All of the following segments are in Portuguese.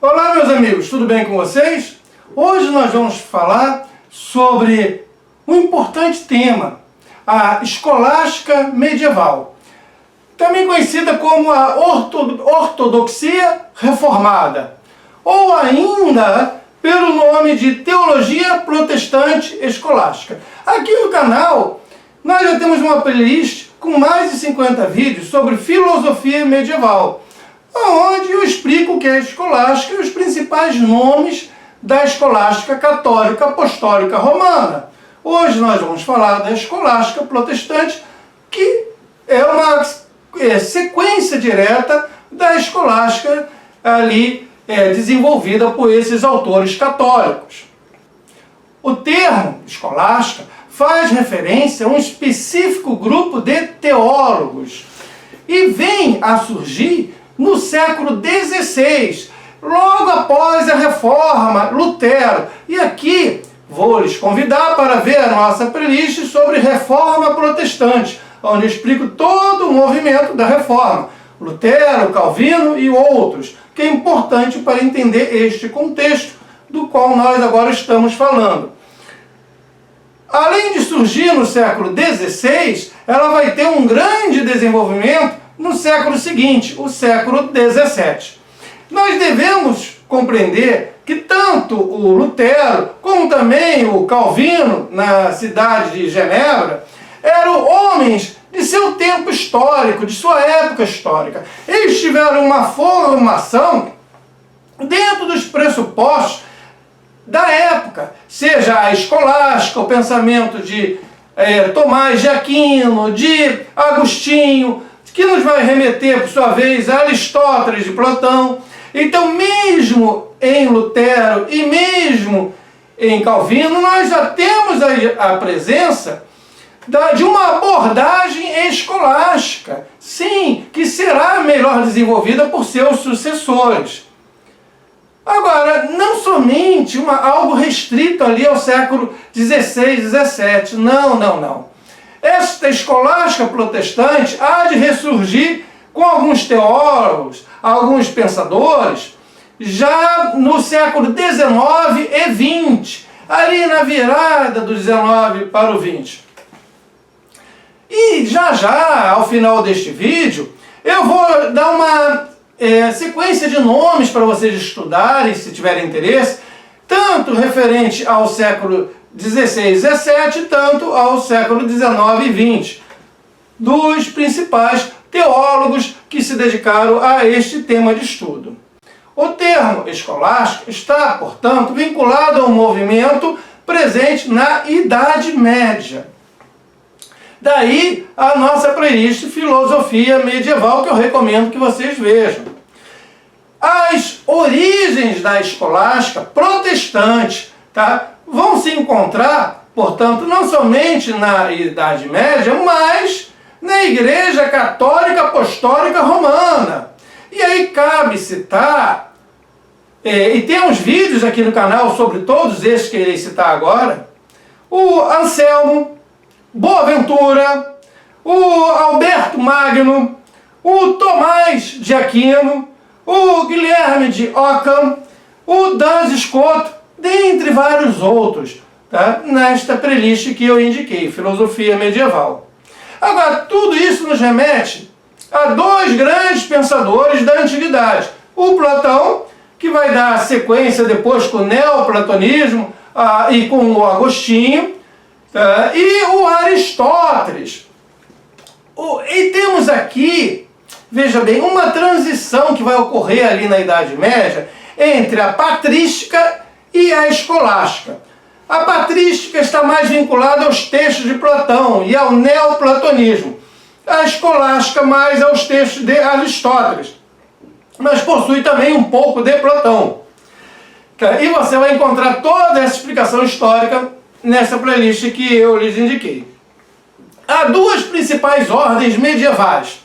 Olá, meus amigos, tudo bem com vocês? Hoje nós vamos falar sobre um importante tema, a escolástica medieval, também conhecida como a ortodoxia reformada, ou ainda pelo nome de teologia protestante escolástica. Aqui no canal nós já temos uma playlist com mais de 50 vídeos sobre filosofia medieval, onde eu explico o que é escolástica e os principais nomes da escolástica católica apostólica romana. Hoje nós vamos falar da escolástica protestante, que é uma sequência direta da escolástica ali desenvolvida por esses autores católicos. O termo escolástica faz referência a um específico grupo de teólogos e vem a surgir no século XVI, logo após a Reforma, Lutero. E aqui vou lhes convidar para ver a nossa playlist sobre Reforma Protestante, onde eu explico todo o movimento da Reforma, Lutero, Calvino e outros, que é importante para entender este contexto do qual nós agora estamos falando. Além de surgir no século XVI, ela vai ter um grande desenvolvimento no século seguinte, o século XVII. Nós devemos compreender que tanto o Lutero como também o Calvino, na cidade de Genebra, eram homens de seu tempo histórico, de sua época histórica. Eles tiveram uma formação dentro dos pressupostos da época, seja a escolástica, o pensamento de Tomás de Aquino, de Agostinho, que nos vai remeter, por sua vez, a Aristóteles de Platão. Então, mesmo em Lutero e mesmo em Calvino, nós já temos a presença de uma abordagem escolástica, sim, que será melhor desenvolvida por seus sucessores. Agora, não somente algo restrito ali ao século XVI, XVII, não. Esta escolástica protestante há de ressurgir com alguns teólogos, alguns pensadores, já no século XIX e XX, ali na virada do XIX para o XX. E já, ao final deste vídeo, eu vou dar uma sequência de nomes para vocês estudarem, se tiverem interesse, tanto referente ao século XVI e XVII, tanto ao século XIX e XX, dos principais teólogos que se dedicaram a este tema de estudo. O termo escolástico está, portanto, vinculado ao movimento presente na Idade Média. Daí a nossa playlist Filosofia Medieval, que eu recomendo que vocês vejam. As origens da escolástica protestante, vão se encontrar, portanto, não somente na Idade Média, mas na Igreja Católica Apostólica Romana. E aí cabe citar, e tem uns vídeos aqui no canal sobre todos esses que irei citar agora, o Anselmo, Boaventura, o Alberto Magno, o Tomás de Aquino, o Guilherme de Ockham, o Duns Scotus, dentre vários outros, nesta playlist que eu indiquei, Filosofia Medieval. Agora, tudo isso nos remete a dois grandes pensadores da Antiguidade. O Platão, que vai dar sequência depois com o neoplatonismo e com o Agostinho, e o Aristóteles. E temos aqui, veja bem, uma transição que vai ocorrer ali na Idade Média entre a patrística e a escolástica. A patrística está mais vinculada aos textos de Platão e ao neoplatonismo. A escolástica mais aos textos de Aristóteles, mas possui também um pouco de Platão. E você vai encontrar toda essa explicação histórica nessa playlist que eu lhes indiquei. Há duas principais ordens medievais,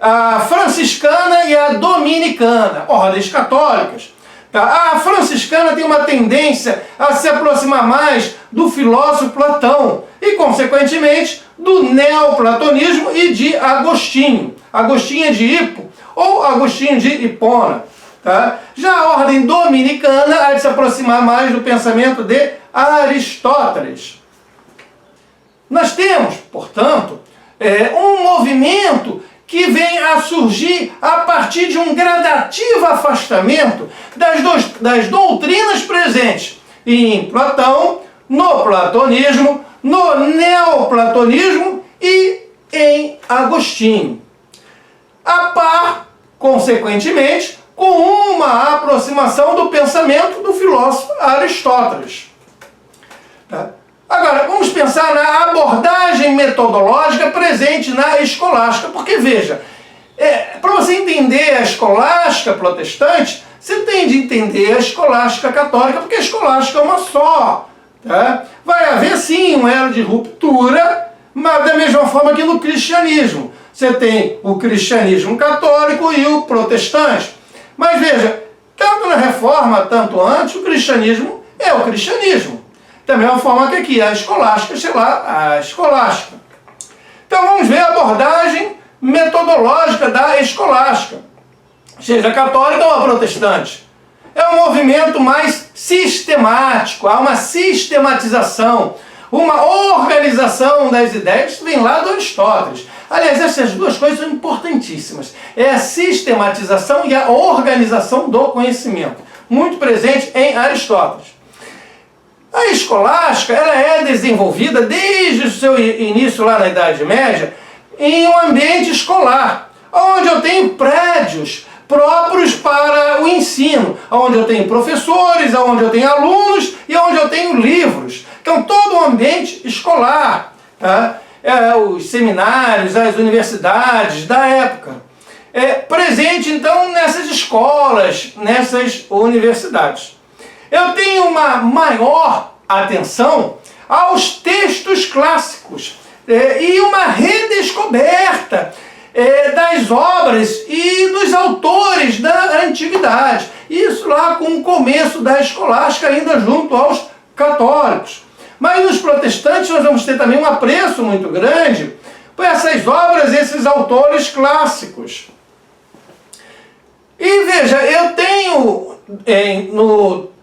a franciscana e a dominicana, ordens católicas. A franciscana tem uma tendência a se aproximar mais do filósofo Platão e, consequentemente, do neoplatonismo e de Agostinho. Agostinho de Hippo ou Agostinho de Hipona. Tá? Já a ordem dominicana há de se aproximar mais do pensamento de Aristóteles. Nós temos, portanto, um movimento que vem a surgir a partir de um gradativo afastamento das doutrinas presentes em Platão, no platonismo, no neoplatonismo e em Agostinho. A par, consequentemente, com uma aproximação do pensamento do filósofo Aristóteles. Tá? Agora, vamos pensar na abordagem metodológica presente na escolástica, porque, veja, para você entender a escolástica protestante, você tem de entender a escolástica católica, porque a escolástica é uma só. Tá? Vai haver, sim, um elo de ruptura, mas da mesma forma que no cristianismo. Você tem o cristianismo católico e o protestante. Mas, veja, tanto na Reforma, tanto antes, o cristianismo é o cristianismo. Da mesma forma que aqui, a escolástica, sei lá, a escolástica. Então vamos ver a abordagem metodológica da escolástica, seja católica ou a protestante. É um movimento mais sistemático, há uma sistematização, uma organização das ideias que vem lá do Aristóteles. Aliás, essas duas coisas são importantíssimas. É a sistematização e a organização do conhecimento, muito presente em Aristóteles. A escolástica ela é desenvolvida desde o seu início lá na Idade Média em um ambiente escolar, onde eu tenho prédios próprios para o ensino, onde eu tenho professores, onde eu tenho alunos e onde eu tenho livros. Então todo o ambiente escolar, tá? Os seminários, as universidades da época. Presente então nessas escolas, nessas universidades. Eu tenho uma maior atenção aos textos clássicos e uma redescoberta das obras e dos autores da antiguidade. Isso lá com o começo da escolástica, ainda junto aos católicos. Mas nos protestantes nós vamos ter também um apreço muito grande por essas obras, esses autores clássicos. E veja, eu tenho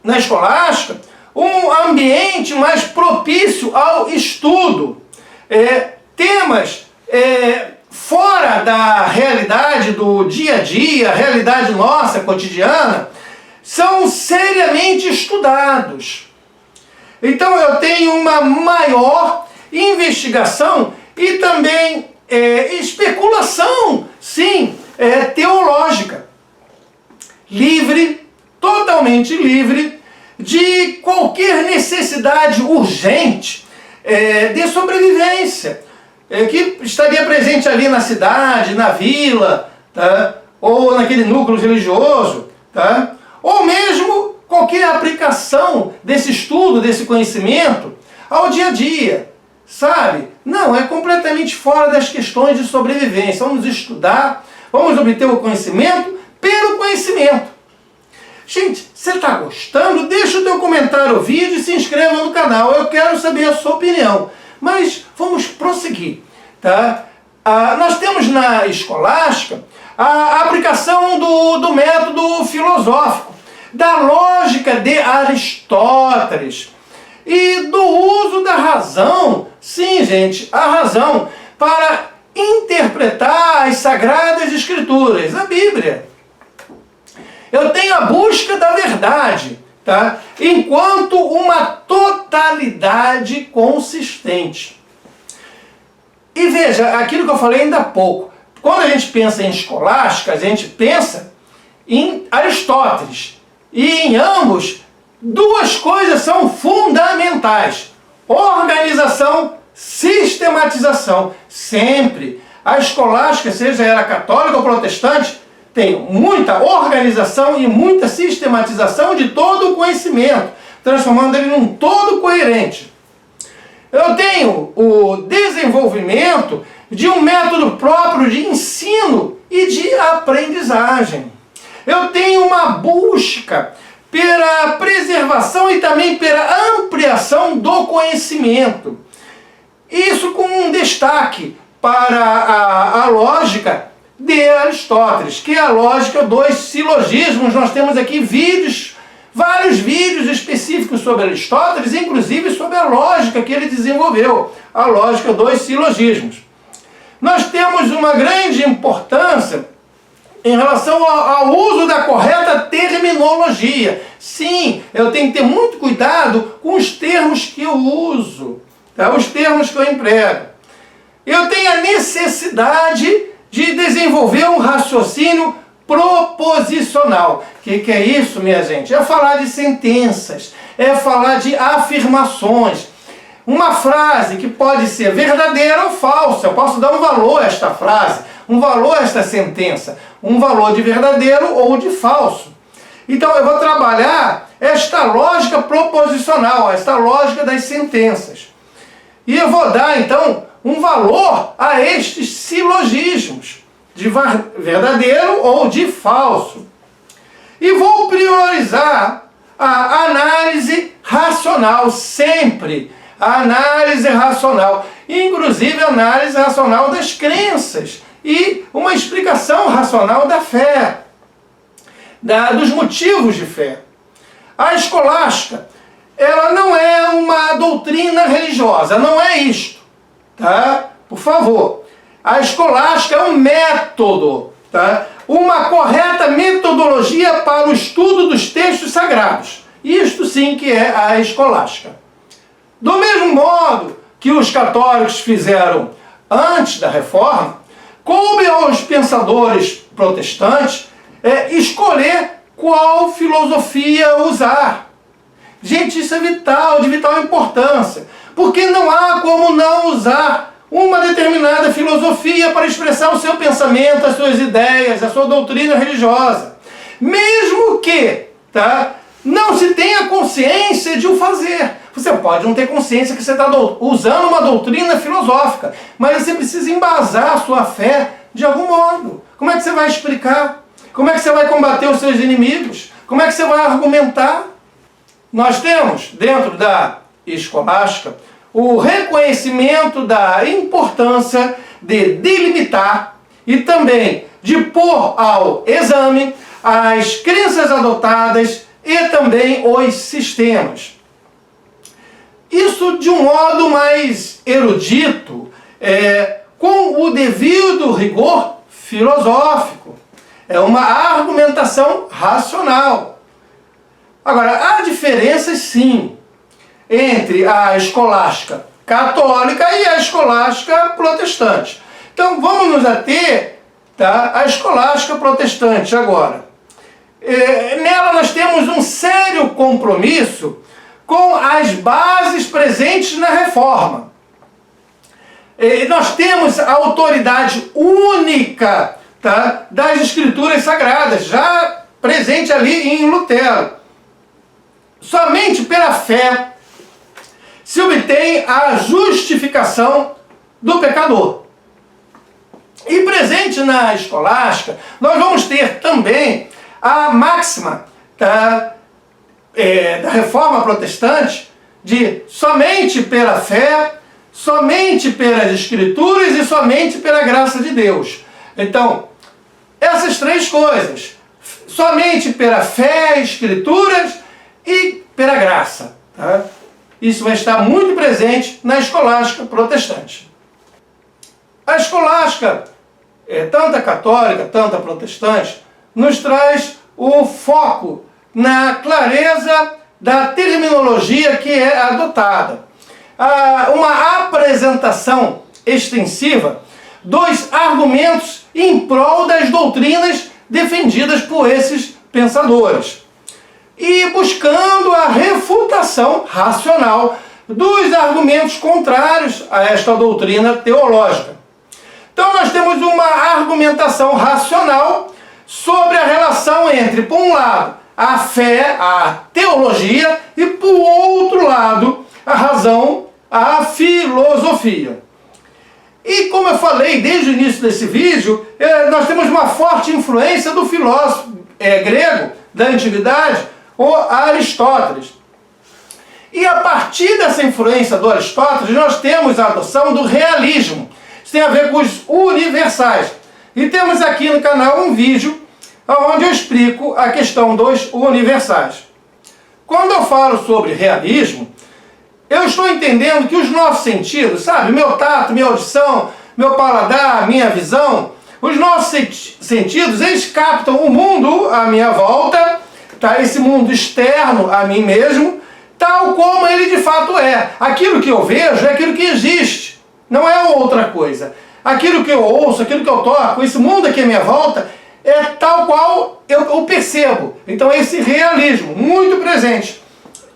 na escolástica um ambiente mais propício ao estudo. Temas fora da realidade do dia a dia, realidade nossa, cotidiana, são seriamente estudados. Então eu tenho uma maior investigação e também especulação, sim, teológica. Livre, totalmente livre de qualquer necessidade urgente de sobrevivência, que estaria presente ali na cidade, na vila, tá? Ou naquele núcleo religioso, tá? Ou mesmo qualquer aplicação desse estudo, desse conhecimento ao dia a dia, sabe? Não, é completamente fora das questões de sobrevivência. Vamos estudar, vamos obter o conhecimento pelo conhecimento. Gente, você está gostando? Deixa o teu comentário, o vídeo e se inscreva no canal. Eu quero saber a sua opinião. Mas vamos prosseguir, tá? Nós temos na escolástica a aplicação do método filosófico, da lógica de Aristóteles e do uso da razão, sim, gente, a razão, para interpretar as Sagradas Escrituras, a Bíblia. Eu tenho a busca da verdade, tá? Enquanto uma totalidade consistente. E veja, aquilo que eu falei ainda há pouco, quando a gente pensa em escolástica, a gente pensa em Aristóteles. E em ambos, duas coisas são fundamentais: organização, sistematização. Sempre. A escolástica, seja ela católica ou protestante, tem muita organização e muita sistematização de todo o conhecimento, transformando ele num todo coerente. Eu tenho o desenvolvimento de um método próprio de ensino e de aprendizagem. Eu tenho uma busca pela preservação e também pela ampliação do conhecimento. Isso com um destaque para a lógica de Aristóteles, que é a lógica dos silogismos. Nós temos aqui vídeos, vários vídeos específicos sobre Aristóteles, inclusive sobre a lógica que ele desenvolveu, a lógica dos silogismos. Nós temos uma grande importância em relação ao uso da correta terminologia. Sim, eu tenho que ter muito cuidado com os termos que eu uso, tá? Os termos que eu emprego. Eu tenho a necessidade de desenvolver um raciocínio proposicional. O que é isso, minha gente? É falar de sentenças, é falar de afirmações. Uma frase que pode ser verdadeira ou falsa. Eu posso dar um valor a esta frase, um valor a esta sentença, um valor de verdadeiro ou de falso. Então eu vou trabalhar esta lógica proposicional, esta lógica das sentenças. E eu vou dar então um valor a estes silogismos, de verdadeiro ou de falso. E vou priorizar a análise racional, sempre. A análise racional, inclusive a análise racional das crenças e uma explicação racional da fé, dos motivos de fé. A escolástica, ela não é uma doutrina religiosa, não é isto, tá? Por favor. A escolástica é um método, tá? Uma correta metodologia para o estudo dos textos sagrados. Isto sim que é a escolástica. Do mesmo modo que os católicos fizeram antes da Reforma, coube aos pensadores protestantes escolher qual filosofia usar. Gente, isso é vital, de vital importância, porque não há como não usar uma determinada filosofia para expressar o seu pensamento, as suas ideias, a sua doutrina religiosa. Mesmo que, não se tenha consciência de o fazer. Você pode não ter consciência que você está usando uma doutrina filosófica, mas você precisa embasar a sua fé de algum modo. Como é que você vai explicar? Como é que você vai combater os seus inimigos? Como é que você vai argumentar? Nós temos, dentro da escolástica, o reconhecimento da importância de delimitar e também de pôr ao exame as crenças adotadas e também os sistemas. Isso de um modo mais erudito, com o devido rigor filosófico. É uma argumentação racional. Agora, há diferenças sim entre a escolástica católica e a escolástica protestante. Então vamos nos ater à escolástica protestante agora. Nela nós temos um sério compromisso com as bases presentes na Reforma. Nós temos a autoridade única das Escrituras Sagradas, já presente ali em Lutero. Somente pela fé se obtém a justificação do pecador. E presente na escolástica, nós vamos ter também a máxima da Reforma Protestante de somente pela fé, somente pelas Escrituras e somente pela graça de Deus. Então, essas três coisas, somente pela fé, Escrituras e pela graça. Isso vai estar muito presente na escolástica protestante. A escolástica, tanto a católica, tanto a protestante, nos traz o foco na clareza da terminologia que é adotada. Uma apresentação extensiva dos argumentos em prol das doutrinas defendidas por esses pensadores. E buscando a refutação racional dos argumentos contrários a esta doutrina teológica. Então nós temos uma argumentação racional sobre a relação entre, por um lado, a fé, a teologia, e por outro lado, a razão, a filosofia. E como eu falei desde o início desse vídeo, nós temos uma forte influência do filósofo grego da antiguidade, o Aristóteles. E a partir dessa influência do Aristóteles, nós temos a adoção do realismo. Isso tem a ver com os universais. E temos aqui no canal um vídeo onde eu explico a questão dos universais. Quando eu falo sobre realismo, eu estou entendendo que os nossos sentidos, sabe, meu tato, minha audição, meu paladar, minha visão, os nossos sentidos, eles captam o mundo à minha volta, tá? Esse mundo externo a mim mesmo, tal como ele de fato é. Aquilo que eu vejo é aquilo que existe, não é outra coisa. Aquilo que eu ouço, aquilo que eu toco, esse mundo aqui à minha volta, é tal qual eu percebo. Então esse realismo, muito presente,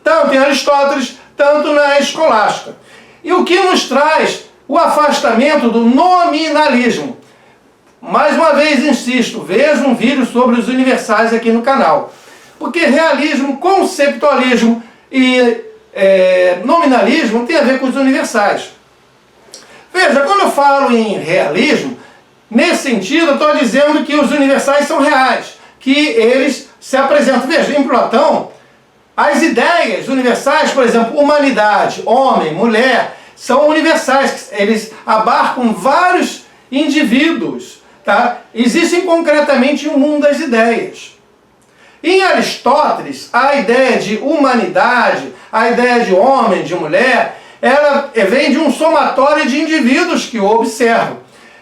tanto em Aristóteles, tanto na escolástica. E o que nos traz o afastamento do nominalismo. Mais uma vez insisto, veja um vídeo sobre os universais aqui no canal. Porque realismo, conceptualismo e nominalismo tem a ver com os universais. Veja, quando eu falo em realismo, nesse sentido eu estou dizendo que os universais são reais, que eles se apresentam. Veja, em Platão, as ideias universais, por exemplo, humanidade, homem, mulher, são universais, eles abarcam vários indivíduos, tá? Existem concretamente um mundo das ideias. Em Aristóteles, a ideia de humanidade, a ideia de homem, de mulher, ela vem de um somatório de indivíduos que o observam.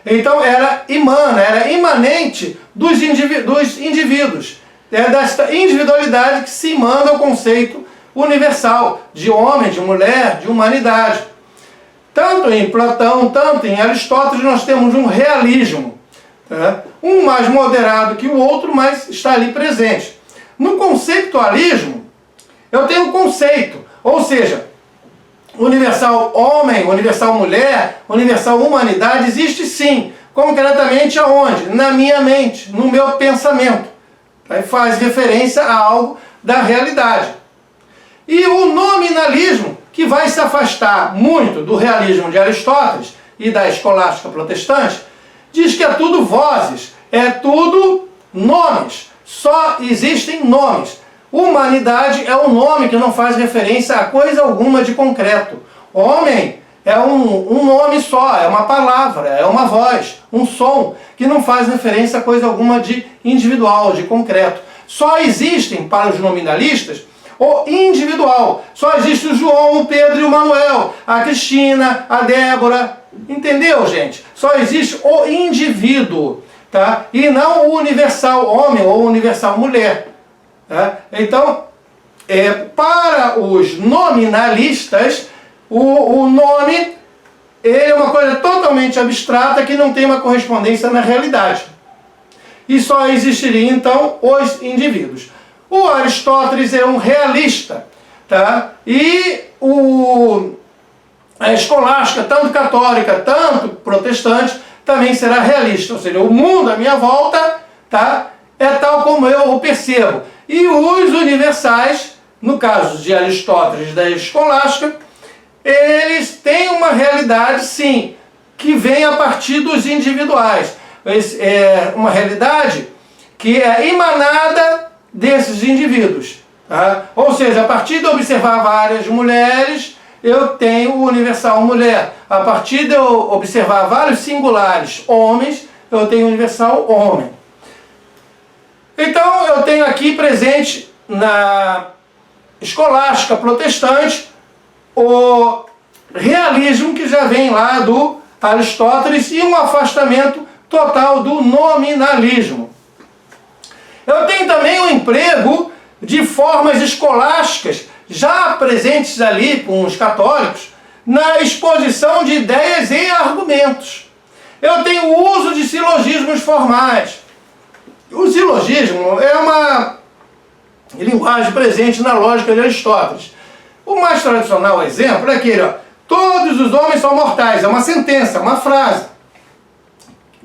Então ela emana, era imanente dos indivíduos. É desta individualidade que se emana o conceito universal de homem, de mulher, de humanidade. Tanto em Platão, tanto em Aristóteles, nós temos um realismo. Tá? Um mais moderado que o outro, mas está ali presente. No conceitualismo, eu tenho um conceito, ou seja, universal homem, universal mulher, universal humanidade, existe sim, concretamente aonde? Na minha mente, no meu pensamento. Aí faz referência a algo da realidade. E o nominalismo, que vai se afastar muito do realismo de Aristóteles e da escolástica protestante, diz que é tudo vozes, é tudo nomes, só existem nomes. Humanidade é um nome que não faz referência a coisa alguma de concreto. Homem é um nome só, é uma palavra, é uma voz, um som, que não faz referência a coisa alguma de individual, de concreto. Só existem, para os nominalistas, o individual. Só existe o João, o Pedro e o Manuel, a Cristina, a Débora. Entendeu, gente? Só existe o indivíduo, tá? E não o universal homem ou o universal mulher. Tá? Então, para os nominalistas, o nome é uma coisa totalmente abstrata que não tem uma correspondência na realidade. E só existiriam, então, os indivíduos. O Aristóteles é um realista, tá? E a escolástica, tanto católica, tanto protestante, também será realista. Ou seja, o mundo à minha volta, tá? É tal como eu o percebo. E os universais, no caso de Aristóteles da escolástica, eles têm uma realidade, sim, que vem a partir dos individuais. É uma realidade que é emanada desses indivíduos. Tá? Ou seja, a partir de observar várias mulheres, eu tenho o universal mulher. A partir de eu observar vários singulares homens, eu tenho o universal homem. Então eu tenho aqui presente na escolástica protestante o realismo que já vem lá do Aristóteles e um afastamento total do nominalismo. Eu tenho também o emprego de formas escolásticas já presentes ali com os católicos na exposição de ideias e argumentos. Eu tenho o uso de silogismos formais. O silogismo é uma linguagem presente na lógica de Aristóteles. O mais tradicional exemplo é aquele, ó, todos os homens são mortais, é uma sentença, uma frase.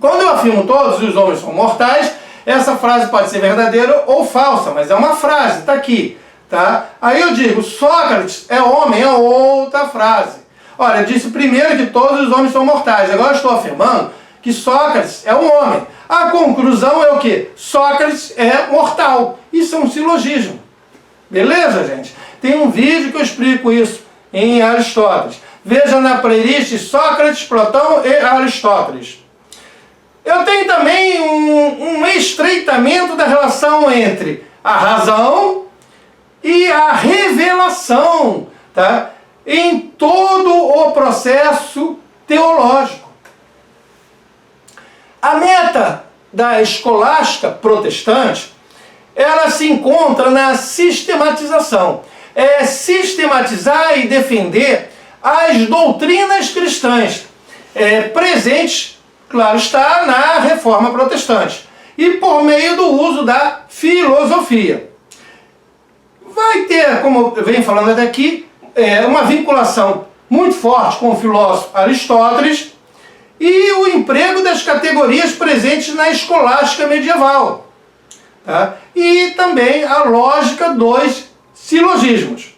Quando eu afirmo todos os homens são mortais, essa frase pode ser verdadeira ou falsa, mas é uma frase, está aqui. Tá? Aí eu digo, Sócrates é homem, é outra frase. Olha, eu disse primeiro que todos os homens são mortais, agora eu estou afirmando que Sócrates é um homem. A conclusão é o quê? Sócrates é mortal. Isso é um silogismo. Beleza, gente? Tem um vídeo que eu explico isso em Aristóteles. Veja na playlist Sócrates, Platão e Aristóteles. eu tenho também um estreitamento da relação entre a razão e a revelação, tá? Em todo o processo teológico. A meta da escolástica protestante, ela se encontra na sistematização. É sistematizar e defender as doutrinas cristãs presentes, claro está, na Reforma Protestante, e por meio do uso da filosofia. Vai ter, como eu venho falando até aqui, uma vinculação muito forte com o filósofo Aristóteles e o emprego das categorias presentes na escolástica medieval, tá? E também a lógica dos silogismos.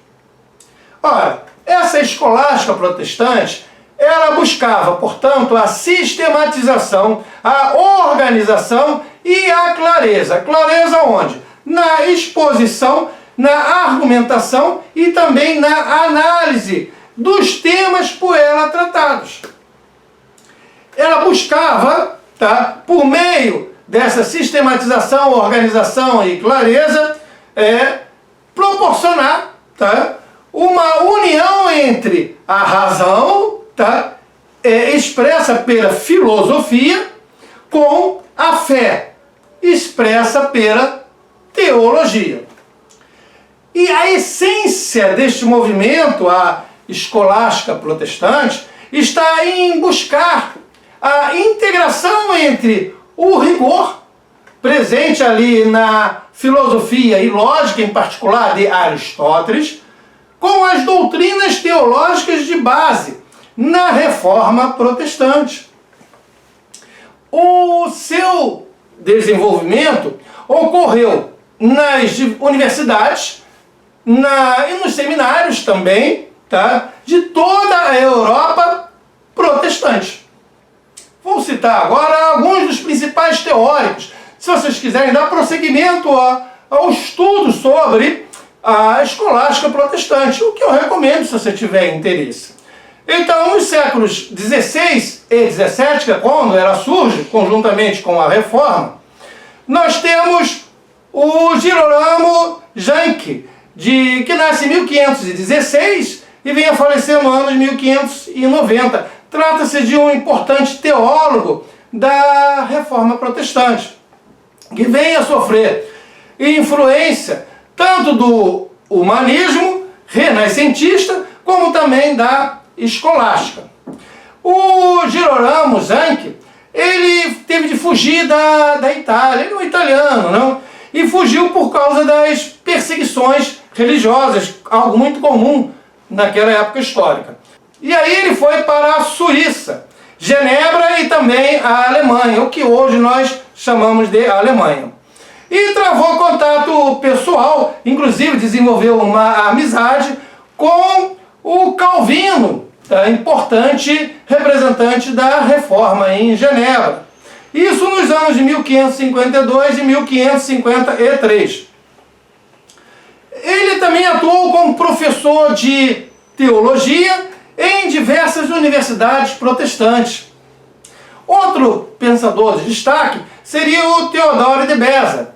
Ora, essa escolástica protestante, ela buscava, portanto, a sistematização, a organização e a clareza. Clareza onde? Na exposição, na argumentação e também na análise dos temas por ela tratados. Ela buscava, tá, por meio dessa sistematização, organização e clareza, proporcionar, tá, uma união entre a razão, tá, expressa pela filosofia, com a fé expressa pela teologia. E a essência deste movimento, a escolástica protestante, está em buscar a integração entre o rigor presente ali na filosofia e lógica, em particular de Aristóteles, com as doutrinas teológicas de base na Reforma Protestante. O seu desenvolvimento ocorreu nas universidades e nos seminários também, tá, de toda a Europa protestante. Vou citar agora alguns dos principais teóricos, se vocês quiserem dar prosseguimento ao estudo sobre a escolástica protestante, o que eu recomendo se você tiver interesse. Então, nos séculos XVI e XVII, que é quando ela surge, conjuntamente com a Reforma, nós temos o Girolamo Jank, que nasce em 1516 e vem a falecer no ano de 1590. Trata-se de um importante teólogo da Reforma Protestante, que vem a sofrer influência tanto do humanismo renascentista, como também da escolástica. O Girolamo Zanchi, ele teve de fugir da Itália, ele é um italiano, não? E fugiu por causa das perseguições religiosas, algo muito comum naquela época histórica. E aí ele foi para a Suíça, Genebra e também a Alemanha, o que hoje nós chamamos de Alemanha. E travou contato pessoal, inclusive desenvolveu uma amizade com o Calvino, importante representante da Reforma em Genebra. Isso nos anos de 1552 e 1553. Ele também atuou como professor de teologia em diversas universidades protestantes. Outro pensador de destaque seria o Teodoro de Beza,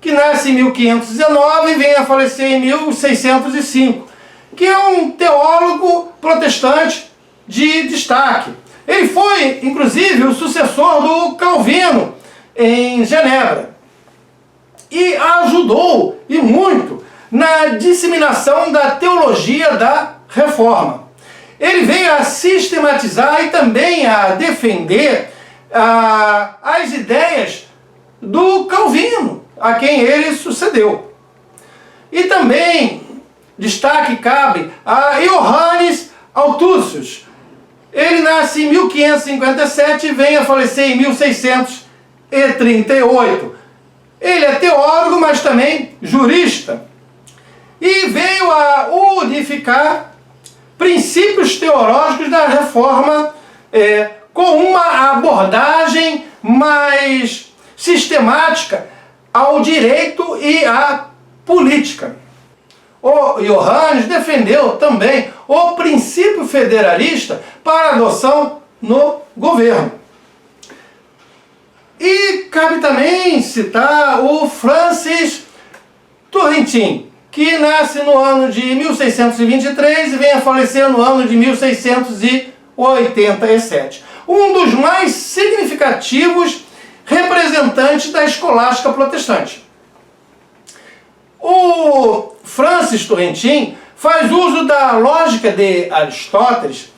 que nasce em 1519 e vem a falecer em 1605, que é um teólogo protestante de destaque. Ele foi, inclusive, o sucessor do Calvino em Genebra e ajudou, e muito, na disseminação da teologia da Reforma. Ele veio a sistematizar e também a defender as ideias do Calvino, a quem ele sucedeu. E também destaque cabe a Johannes Althusius. Ele nasce em 1557 e vem a falecer em 1638. Ele é teólogo, mas também jurista. E veio a unificar princípios teológicos da Reforma com uma abordagem mais sistemática ao direito e à política. O Johannes defendeu também o princípio federalista para adoção no governo. E cabe também citar o Francis Turretin, que nasce no ano de 1623 e vem a falecer no ano de 1687. Um dos mais significativos representantes da escolástica protestante. O Francis Turretin faz uso da lógica de Aristóteles,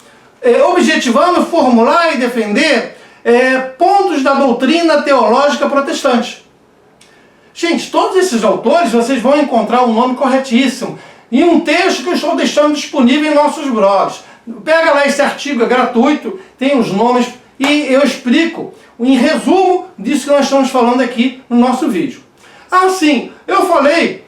objetivando formular e defender pontos da doutrina teológica protestante. Gente, todos esses autores vocês vão encontrar o nome corretíssimo em um texto que eu estou deixando disponível em nossos blogs. Pega lá esse artigo, é gratuito, tem os nomes e eu explico em resumo disso que nós estamos falando aqui no nosso vídeo. Assim, eu falei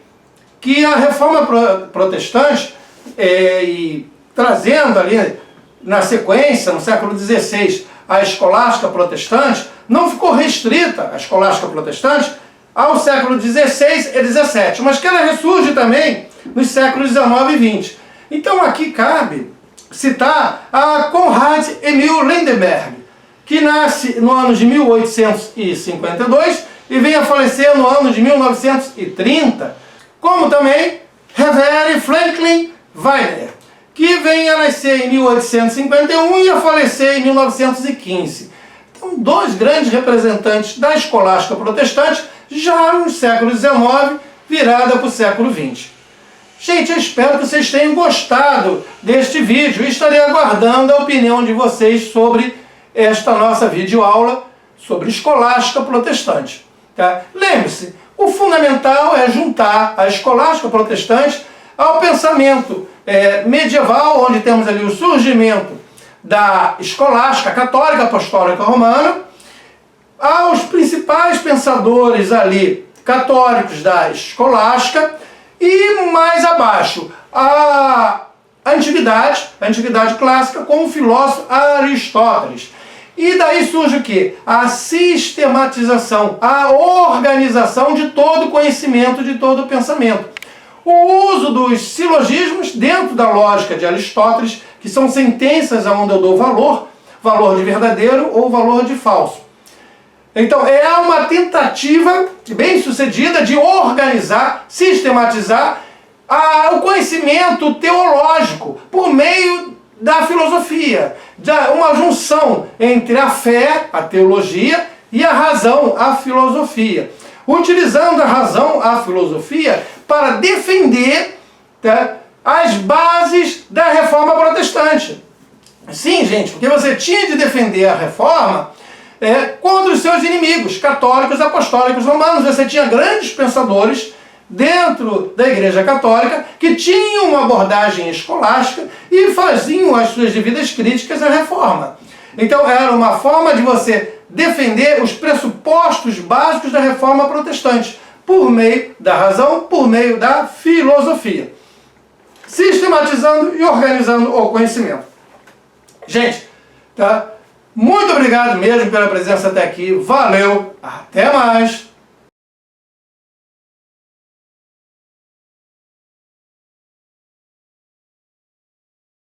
que a reforma protestante, e trazendo ali na sequência, no século XVI, a escolástica protestante, não ficou restrita, a escolástica protestante, ao século XVI e XVII, mas que ela ressurge também nos séculos XIX e XX. Então aqui cabe citar a Conrad Emil Lindenberg, que nasce no ano de 1852 e vem a falecer no ano de 1930, como também Reverend Franklin Weiner, que vem a nascer em 1851 e a falecer em 1915. Então, dois grandes representantes da escolástica protestante, já no século XIX, virada para o século XX. Gente, eu espero que vocês tenham gostado deste vídeo e estarei aguardando a opinião de vocês sobre esta nossa videoaula sobre escolástica protestante. Tá? Lembre-se, o fundamental é juntar a escolástica protestante ao pensamento medieval, onde temos ali o surgimento da escolástica católica apostólica romana, aos principais pensadores ali católicos da escolástica e mais abaixo a antiguidade clássica com o filósofo Aristóteles. E daí surge o quê? A sistematização, a organização de todo o conhecimento, de todo o pensamento. O uso dos silogismos dentro da lógica de Aristóteles, que são sentenças onde eu dou valor de verdadeiro ou valor de falso. Então é uma tentativa bem sucedida de organizar, sistematizar o conhecimento teológico por meio da filosofia, uma junção entre a fé, a teologia, e a razão, a filosofia. Utilizando a razão, a filosofia, para defender as bases da reforma protestante. Sim, gente, porque você tinha de defender a reforma contra os seus inimigos, católicos, apostólicos, romanos. Você tinha grandes pensadores dentro da Igreja Católica que tinham uma abordagem escolástica e faziam as suas devidas críticas à reforma. Então era uma forma de você defender os pressupostos básicos da reforma protestante por meio da razão, por meio da filosofia, sistematizando e organizando o conhecimento. Gente, tá? Muito obrigado mesmo pela presença até aqui. Valeu, até mais!